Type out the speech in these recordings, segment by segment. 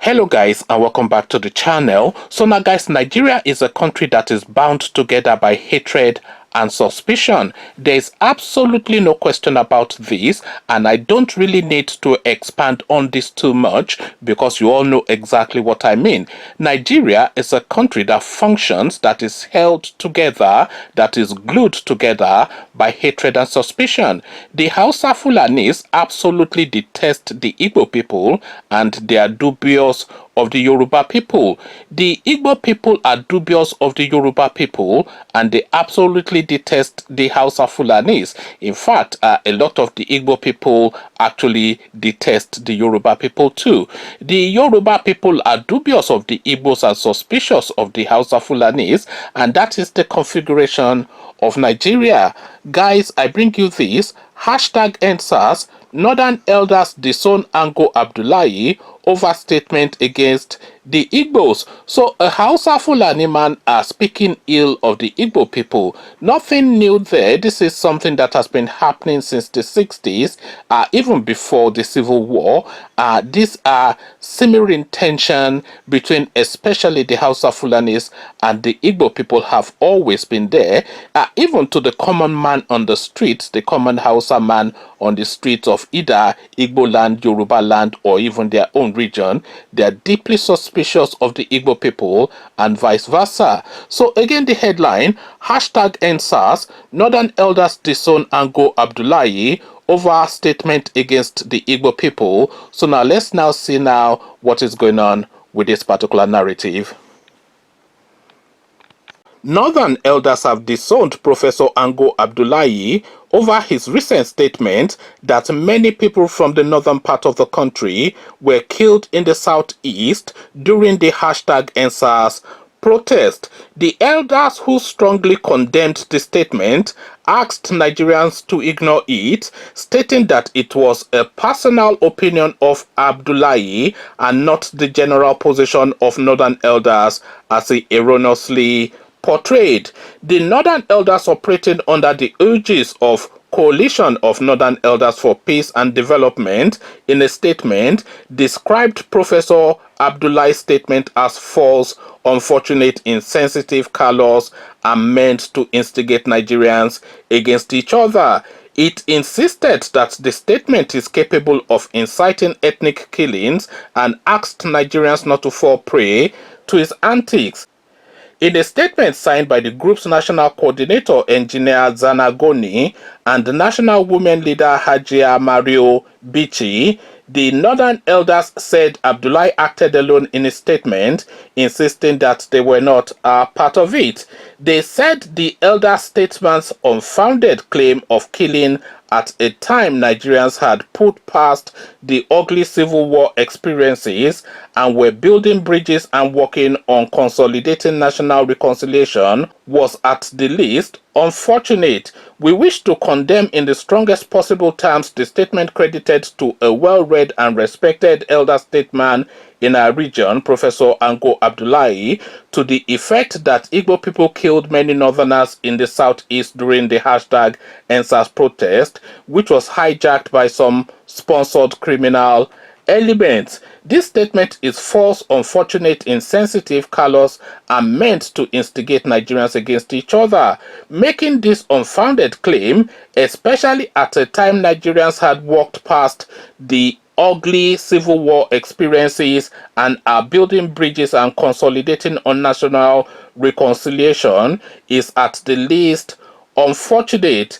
Hello guys, and welcome back to the channel. So now guys, Nigeria is a country that is bound together by hatred and suspicion. There's absolutely no question about this, and I don't really need to expand on this too much because you all know exactly what I mean. Nigeria is a country that functions, that is held together, that is glued together by hatred and suspicion. The Hausa Fulanis absolutely detest the Igbo people, and they are dubious of the Yoruba people. The Igbo people are dubious of the Yoruba people, and they absolutely detest the Hausa Fulanis. In fact, a lot of the Igbo people actually detest the Yoruba people too. The Yoruba people are dubious of the Igbos and suspicious of the Hausa Fulanis, and that is the configuration of Nigeria. Guys, I bring you this. Hashtag #EndSARS. Northern elders disown Ango Abdullahi over statement against the Igbos. So a Hausa Fulani man are speaking ill of the Igbo people. Nothing new there. This is something that has been happening since the 60s, even before the Civil War. These are simmering tension between especially the Hausa Fulanis and the Igbo people have always been there. Even to the common man on the streets, the common Hausa man on the streets of either Igbo land, Yoruba land, or even their own region, they are deeply suspicious of the Igbo people and vice versa. So again, the headline, hashtag #EndSARS, Northern elders disown Ango Abdullahi over statement against the Igbo people. So now let's now see now what is going on with this particular narrative. Northern elders have disowned Professor Ango Abdullahi over his recent statement that many people from the northern part of the country were killed in the southeast during the hashtag #EndSARS protest. The elders, who strongly condemned the statement, asked Nigerians to ignore it, stating that it was a personal opinion of Abdullahi and not the general position of northern elders as he erroneously portrayed. The northern elders, operating under the aegis of Coalition of Northern Elders for Peace and Development, in a statement described Professor Abdullahi's statement as false, unfortunate, insensitive, callous, and meant to instigate Nigerians against each other. It insisted that the statement is capable of inciting ethnic killings and asked Nigerians not to fall prey to his antics. In a statement signed by the group's national coordinator, Engineer Zanagoni, and the national women leader, Hajia Mario Bichi, the northern elders said Abdullahi acted alone in his statement, insisting that they were not part of it. They said the elder statesman's unfounded claim of killing at a time Nigerians had put past the ugly civil war experiences and were building bridges and working on consolidating national reconciliation was at the least unfortunate. We wish to condemn in the strongest possible terms the statement credited to a well-read and respected elder statesman in our region, Professor Ango Abdullahi, to the effect that Igbo people killed many northerners in the southeast during the hashtag #EndSARS protest, which was hijacked by some sponsored criminal elements. This statement is false, unfortunate, insensitive, callous, and meant to instigate Nigerians against each other. Making this unfounded claim, especially at a time Nigerians had walked past the ugly civil war experiences and are building bridges and consolidating on national reconciliation, is at the least unfortunate.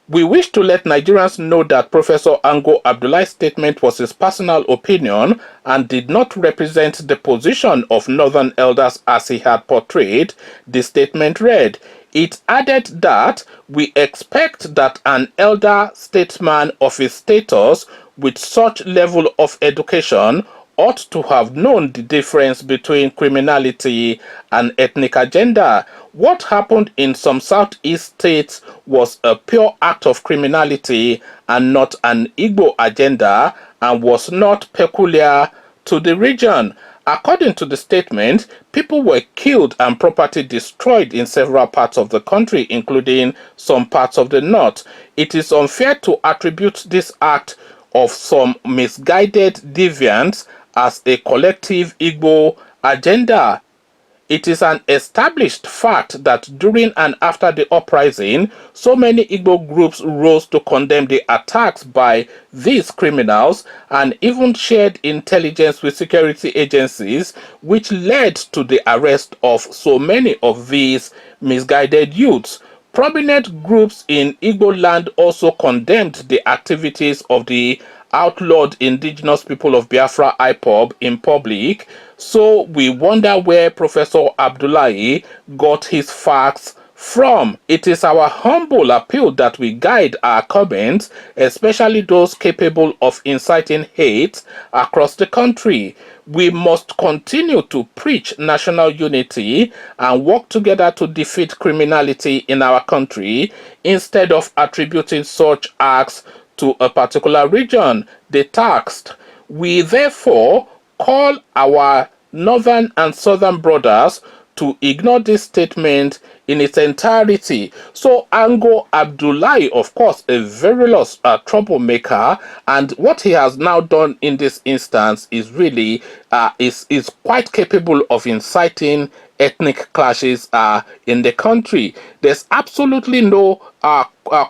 We wish to let Nigerians know that Professor Ango Abdullahi's statement was his personal opinion and did not represent the position of northern elders as he had portrayed, the statement read. It added that we expect that an elder statesman of his status with such level of education ought to have known the difference between criminality and ethnic agenda. What happened in some southeast states was a pure act of criminality and not an Igbo agenda, and was not peculiar to the region. According to the statement, people were killed and property destroyed in several parts of the country, including some parts of the north. It is unfair to attribute this act of some misguided deviants as a collective Igbo agenda. It is an established fact that during and after the uprising, so many Igbo groups rose to condemn the attacks by these criminals and even shared intelligence with security agencies, which led to the arrest of so many of these misguided youths. Prominent groups in Igbo land also condemned the activities of the outlawed indigenous people of Biafra IPOB in public. So we wonder where Professor Abdullahi got his facts from. It is our humble appeal that we guide our comments, especially those capable of inciting hate across the country. We must continue to preach national unity and work together to defeat criminality in our country instead of attributing such acts to a particular region, they taxed. We therefore call our northern and southern brothers to ignore this statement in its entirety. So Ango Abdullahi, of course, a virulous troublemaker, and what he has now done in this instance is really is quite capable of inciting ethnic clashes in the country. There's absolutely no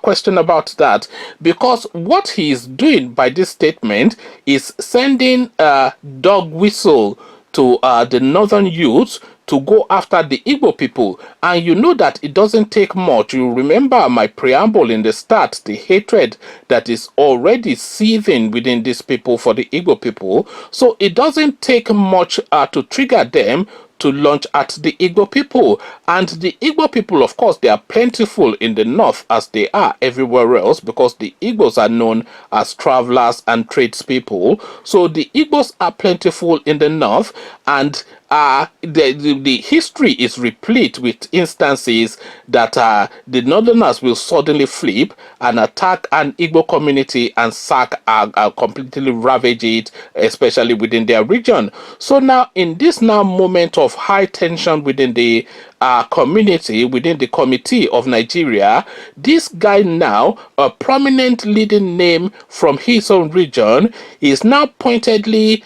question about that, because what he is doing by this statement is sending a dog whistle to the northern youths to go after the Igbo people. And you know that it doesn't take much. You remember my preamble in the start, the hatred that is already seething within these people for the Igbo people. So it doesn't take much to trigger them to launch at the Igbo people. And the Igbo people, of course, they are plentiful in the north as they are everywhere else, because the Igbos are known as travelers and tradespeople. So the Igbos are plentiful in the north, and the history is replete with instances that the northerners will suddenly flip and attack an Igbo community and sack completely ravage it, especially within their region. So now, in this now moment of high tension within the community, within the Committee of Nigeria, this guy now, a prominent leading name from his own region, is now pointedly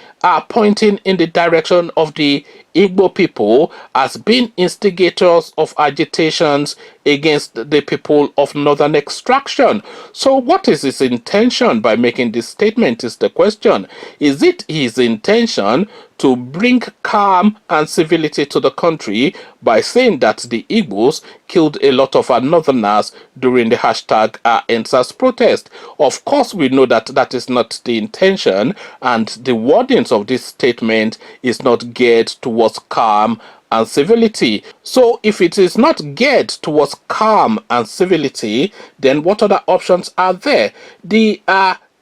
pointing in the direction of the Igbo people as being instigators of agitations against the people of northern extraction. So what is his intention by making this statement is the question. Is it his intention to bring calm and civility to the country by saying that the Igbos killed a lot of our northerners during the hashtag #EndSARS protest? Of course, we know that that is not the intention, and the wordings of this statement is not geared towards calm and civility. So if it is not geared towards calm and civility, then what other options are there? The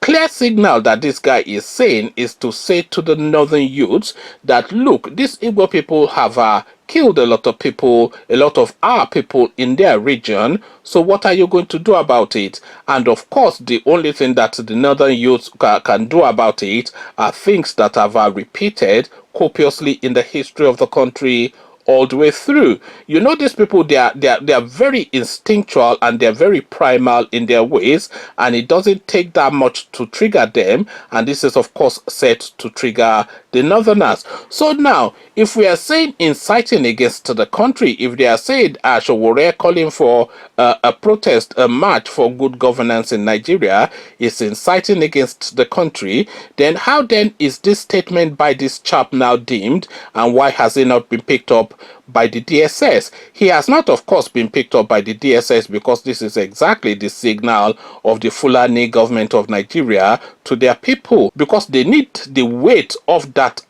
clear signal that this guy is saying is to say to the northern youths that, look, these Igbo people have killed a lot of people, a lot of our people in their region. So what are you going to do about it? And of course, the only thing that the northern youths can do about it are things that have repeated copiously in the history of the country all the way through. You know, these people, they are very instinctual and they're very primal in their ways, and it doesn't take that much to trigger them, and this is of course set to trigger the northerners. So now, if we are saying inciting against the country, if they are saying Ashowore calling for a protest, a march for good governance in Nigeria is inciting against the country, then how then is this statement by this chap now deemed, and why has it not been picked up by the DSS? He has not, of course, been picked up by the DSS because this is exactly the signal of the Fulani government of Nigeria to their people, because they need the weight of that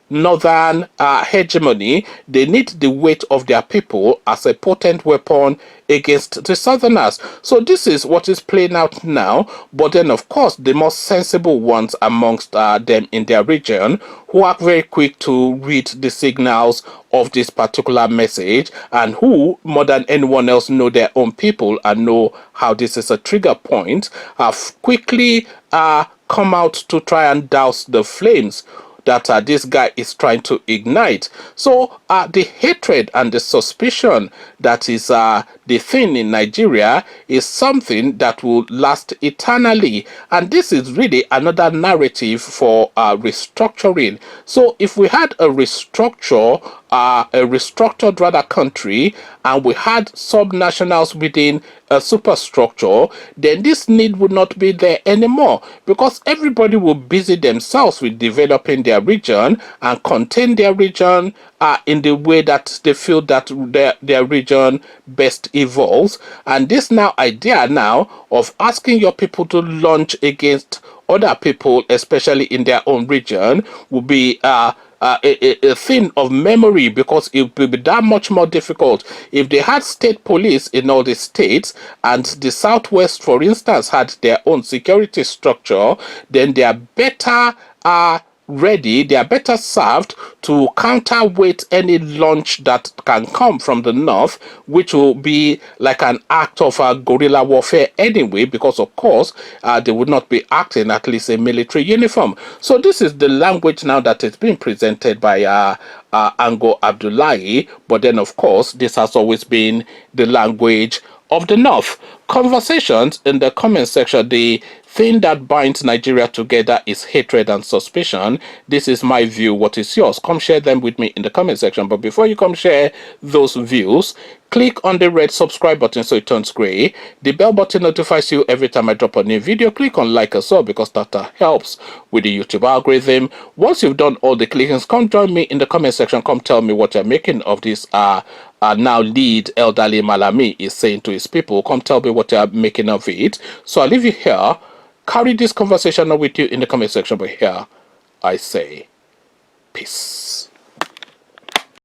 northern hegemony. They need the weight of their people as a potent weapon against the southerners. So this is what is playing out now. But then, of course, the most sensible ones amongst them in their region, who are very quick to read the signals of this particular message, and who more than anyone else know their own people and know how this is a trigger point, have quickly come out to try and douse the flames. that this guy is trying to ignite. So the hatred and the suspicion that is the thing in Nigeria is something that will last eternally. And this is really another narrative for restructuring. So if we had a restructured rather country, and we had subnationals within a superstructure, then this need would not be there anymore, because everybody will busy themselves with developing their region and contain their region in the way that they feel that their region best evolves. And this now idea now of asking your people to launch against other people, especially in their own region, will be a thing of memory, because it will be that much more difficult. If they had state police in all the states, and the Southwest, for instance, had their own security structure, then they are better ready, they are better served to counterweight any launch that can come from the north, which will be like an act of guerrilla warfare anyway, because of course they would not be acting at least a military uniform. So this is the language now that is being presented by Ango Abdullahi, but then of course this has always been the language of the north. Conversations in the comment section. The thing that binds Nigeria together is hatred and suspicion. This is my view. What is yours? Come share them with me in the comment section. But before you come share those views, click on the red subscribe button so it turns gray. The bell button notifies you every time I drop a new video. Click on like as well, because that helps with the YouTube algorithm. Once you've done all the clickings, come join me in the comment section. Come tell me what you're making of this now lead elderly Malami is saying to his people. Come tell me what you're making of it. So I'll leave you here. Carry this conversation on with you in the comment section, but here I say peace.